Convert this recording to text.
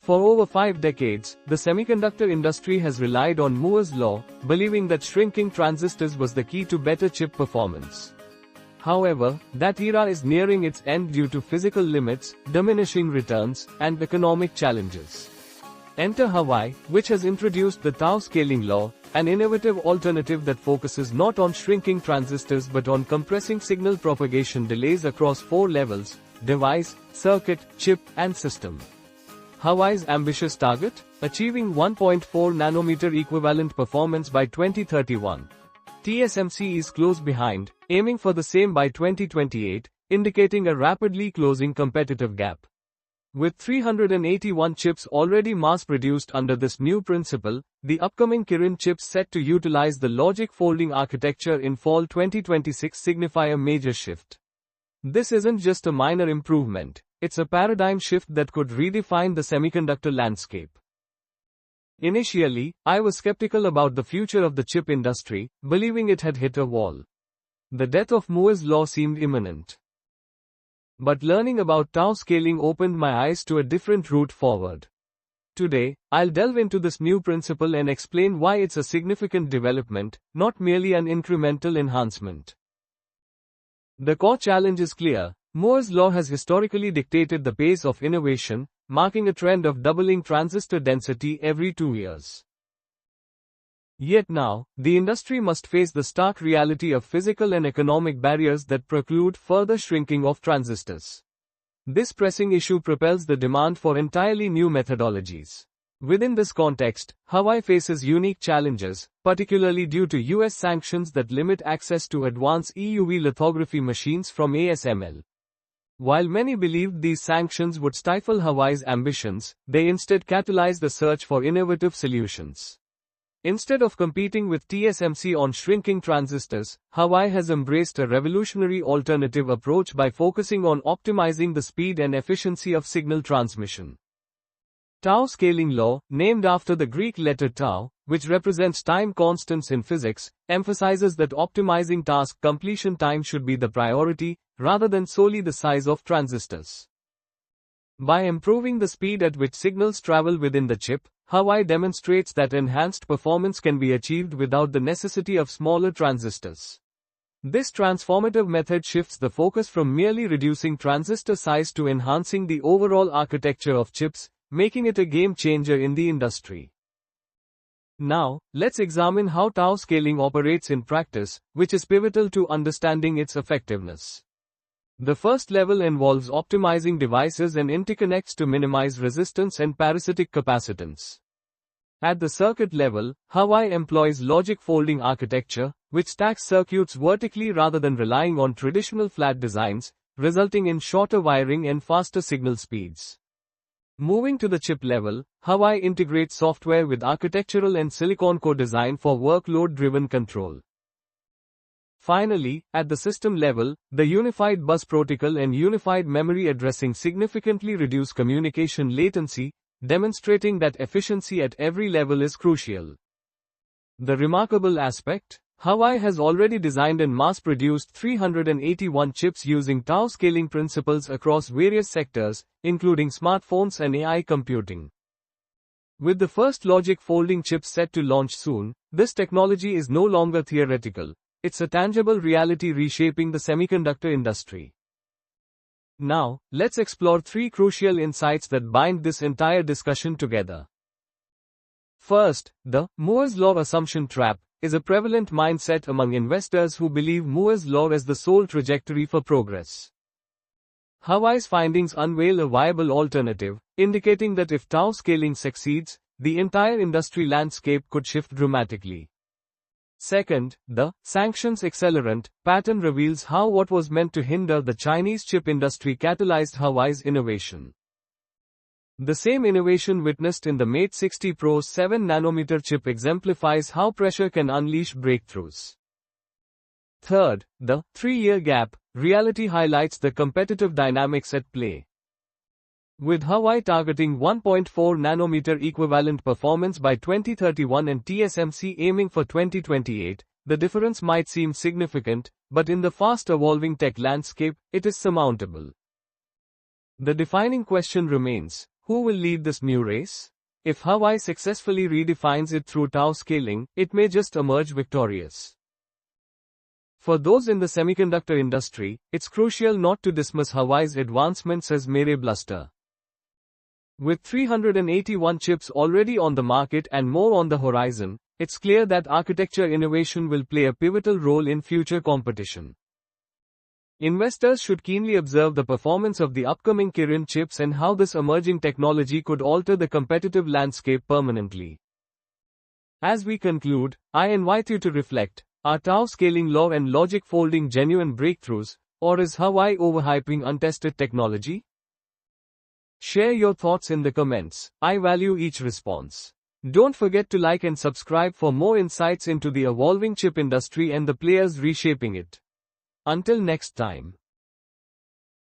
For over 5 decades, the semiconductor industry has relied on Moore's law, believing that shrinking transistors was the key to better chip performance. However, that era is nearing its end due to physical limits, diminishing returns, and economic challenges. Enter Huawei, which has introduced the Tau scaling law, an innovative alternative that focuses not on shrinking transistors but on compressing signal propagation delays across 4 levels: device, circuit, chip, and system. Huawei's ambitious target? Achieving 1.4 nanometer equivalent performance by 2031. TSMC is close behind, aiming for the same by 2028, indicating a rapidly closing competitive gap. With 381 chips already mass-produced under this new principle, the upcoming Kirin chips set to utilize the logic folding architecture in fall 2026 signify a major shift. This isn't just a minor improvement, it's a paradigm shift that could redefine the semiconductor landscape. Initially, I was skeptical about the future of the chip industry, believing it had hit a wall. The death of Moore's law seemed imminent. But learning about Tau scaling opened my eyes to a different route forward. Today, I'll delve into this new principle and explain why it's a significant development, not merely an incremental enhancement. The core challenge is clear. Moore's law has historically dictated the pace of innovation, marking a trend of doubling transistor density every 2 years. Yet now, the industry must face the stark reality of physical and economic barriers that preclude further shrinking of transistors. This pressing issue propels the demand for entirely new methodologies. Within this context, Huawei faces unique challenges, particularly due to US sanctions that limit access to advanced EUV lithography machines from ASML. While many believed these sanctions would stifle Huawei's ambitions, they instead catalyzed a search for innovative solutions. Instead of competing with TSMC on shrinking transistors, Huawei has embraced a revolutionary alternative approach by focusing on optimizing the speed and efficiency of signal transmission. Tau scaling law, named after the Greek letter tau, which represents time constants in physics, emphasizes that optimizing task completion time should be the priority, rather than solely the size of transistors. By improving the speed at which signals travel within the chip, Huawei demonstrates that enhanced performance can be achieved without the necessity of smaller transistors. This transformative method shifts the focus from merely reducing transistor size to enhancing the overall architecture of chips, making it a game changer in the industry. Now, let's examine how Tau scaling operates in practice, which is pivotal to understanding its effectiveness. The first level involves optimizing devices and interconnects to minimize resistance and parasitic capacitance. At the circuit level, Huawei employs logic folding architecture, which stacks circuits vertically rather than relying on traditional flat designs, resulting in shorter wiring and faster signal speeds. Moving to the chip level, Huawei integrates software with architectural and silicon co-design for workload-driven control. Finally, at the system level, the unified bus protocol and unified memory addressing significantly reduce communication latency, demonstrating that efficiency at every level is crucial. The remarkable aspect? Huawei has already designed and mass-produced 381 chips using Tau scaling principles across various sectors, including smartphones and AI computing. With the first logic folding chip set to launch soon, this technology is no longer theoretical. It's a tangible reality reshaping the semiconductor industry. Now, let's explore 3 crucial insights that bind this entire discussion together. First, the Moore's law assumption trap is a prevalent mindset among investors who believe Moore's law as the sole trajectory for progress. Huawei's findings unveil a viable alternative, indicating that if Tau scaling succeeds, the entire industry landscape could shift dramatically. Second, the sanctions accelerant pattern reveals how what was meant to hinder the Chinese chip industry catalyzed Huawei's innovation. The same innovation witnessed in the Mate 60 Pro's 7nm chip exemplifies how pressure can unleash breakthroughs. Third, the 3-year gap reality highlights the competitive dynamics at play. With Huawei targeting 1.4 nanometer equivalent performance by 2031 and TSMC aiming for 2028, the difference might seem significant, but in the fast-evolving tech landscape, it is surmountable. The defining question remains, Who will lead this new race? If Huawei successfully redefines it through tau scaling, it may just emerge victorious. For those in the semiconductor industry, it's crucial not to dismiss Huawei's advancements as mere bluster. With 381 chips already on the market and more on the horizon, it's clear that architecture innovation will play a pivotal role in future competition. Investors should keenly observe the performance of the upcoming Kirin chips and how this emerging technology could alter the competitive landscape permanently. As we conclude, I invite you to reflect, are tau scaling law and logic folding genuine breakthroughs, or is Huawei overhyping untested technology? Share your thoughts in the comments. I value each response. Don't forget to like and subscribe for more insights into the evolving chip industry and the players reshaping it. Until next time.